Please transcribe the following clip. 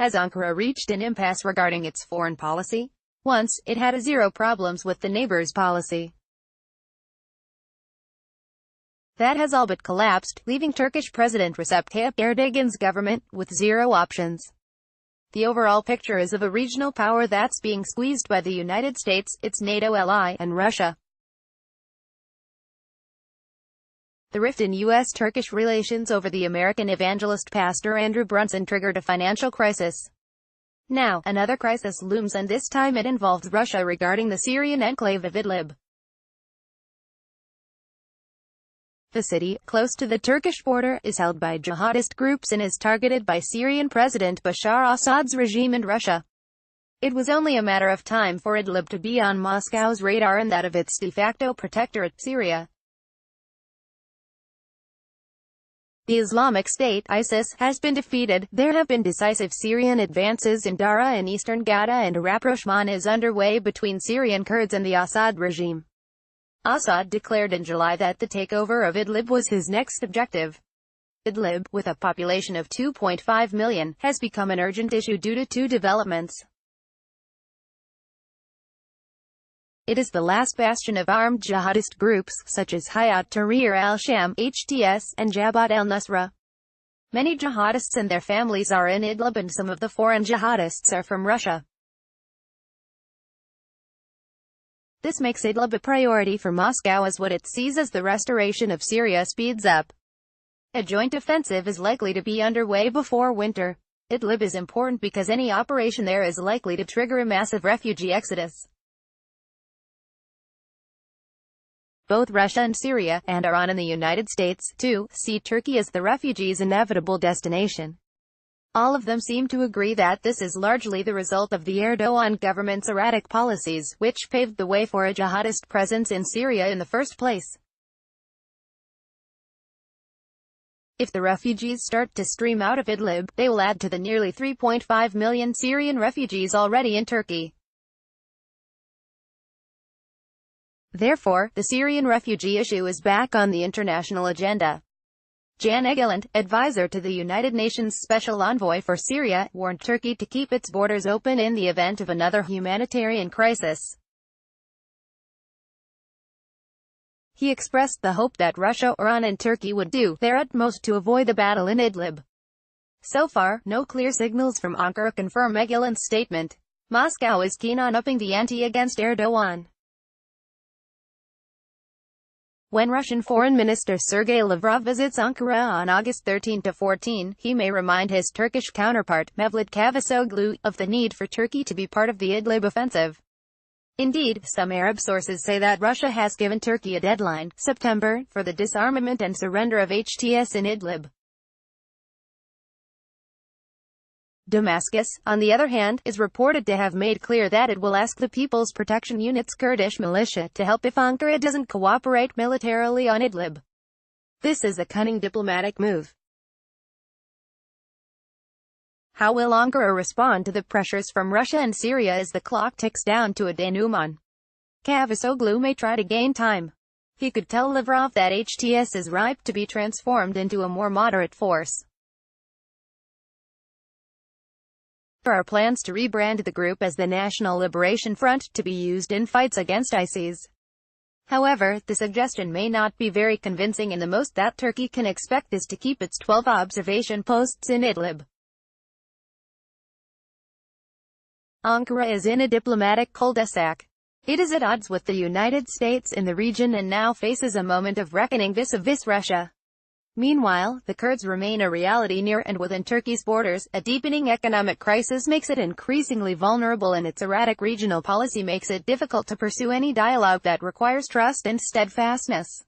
Has Ankara reached an impasse regarding its foreign policy? Once, it had zero problems with the neighbor's policy. That has all but collapsed, leaving Turkish President Recep Tayyip Erdogan's government with zero options. The overall picture is of a regional power that's being squeezed by the United States, its NATO ally, and Russia. The rift in U.S.-Turkish relations over the American evangelist pastor Andrew Brunson triggered a financial crisis. Now, another crisis looms, and this time it involves Russia regarding the Syrian enclave of Idlib. The city, close to the Turkish border, is held by jihadist groups and is targeted by Syrian President Bashar Assad's regime and Russia. It was only a matter of time for Idlib to be on Moscow's radar and that of its de facto protectorate, Syria. The Islamic State, ISIS, has been defeated. There have been decisive Syrian advances in Dara and eastern Ghouta, and a rapprochement is underway between Syrian Kurds and the Assad regime. Assad declared in July that the takeover of Idlib was his next objective. Idlib, with a population of 2.5 million, has become an urgent issue due to two developments. It is the last bastion of armed jihadist groups, such as Hayat Tahrir al-Sham, HTS, and Jabhat al-Nusra. Many jihadists and their families are in Idlib, and some of the foreign jihadists are from Russia. This makes Idlib a priority for Moscow as what it sees as the restoration of Syria speeds up. A joint offensive is likely to be underway before winter. Idlib is important because any operation there is likely to trigger a massive refugee exodus. Both Russia and Syria, and Iran and the United States, too, see Turkey as the refugees' inevitable destination. All of them seem to agree that this is largely the result of the Erdogan government's erratic policies, which paved the way for a jihadist presence in Syria in the first place. If the refugees start to stream out of Idlib, they will add to the nearly 3.5 million Syrian refugees already in Turkey. Therefore, the Syrian refugee issue is back on the international agenda. Jan Egeland, advisor to the United Nations Special Envoy for Syria, warned Turkey to keep its borders open in the event of another humanitarian crisis. He expressed the hope that Russia, Iran and Turkey would do their utmost to avoid a battle in Idlib. So far, no clear signals from Ankara confirm Egeland's statement. Moscow is keen on upping the ante against Erdogan. When Russian Foreign Minister Sergei Lavrov visits Ankara on August 13–14, he may remind his Turkish counterpart, Mevlut Cavusoglu, of the need for Turkey to be part of the Idlib offensive. Indeed, some Arab sources say that Russia has given Turkey a deadline, September, for the disarmament and surrender of HTS in Idlib. Damascus, on the other hand, is reported to have made clear that it will ask the People's Protection Unit's Kurdish militia to help if Ankara doesn't cooperate militarily on Idlib. This is a cunning diplomatic move. How will Ankara respond to the pressures from Russia and Syria as the clock ticks down to a denouement? Cavusoglu may try to gain time. He could tell Lavrov that HTS is ripe to be transformed into a more moderate force. There are plans to rebrand the group as the National Liberation Front, to be used in fights against ISIS. However, the suggestion may not be very convincing, and the most that Turkey can expect is to keep its 12 observation posts in Idlib. Ankara is in a diplomatic cul-de-sac. It is at odds with the United States in the region and now faces a moment of reckoning vis-a-vis Russia. Meanwhile, the Kurds remain a reality near and within Turkey's borders. A deepening economic crisis makes it increasingly vulnerable, and its erratic regional policy makes it difficult to pursue any dialogue that requires trust and steadfastness.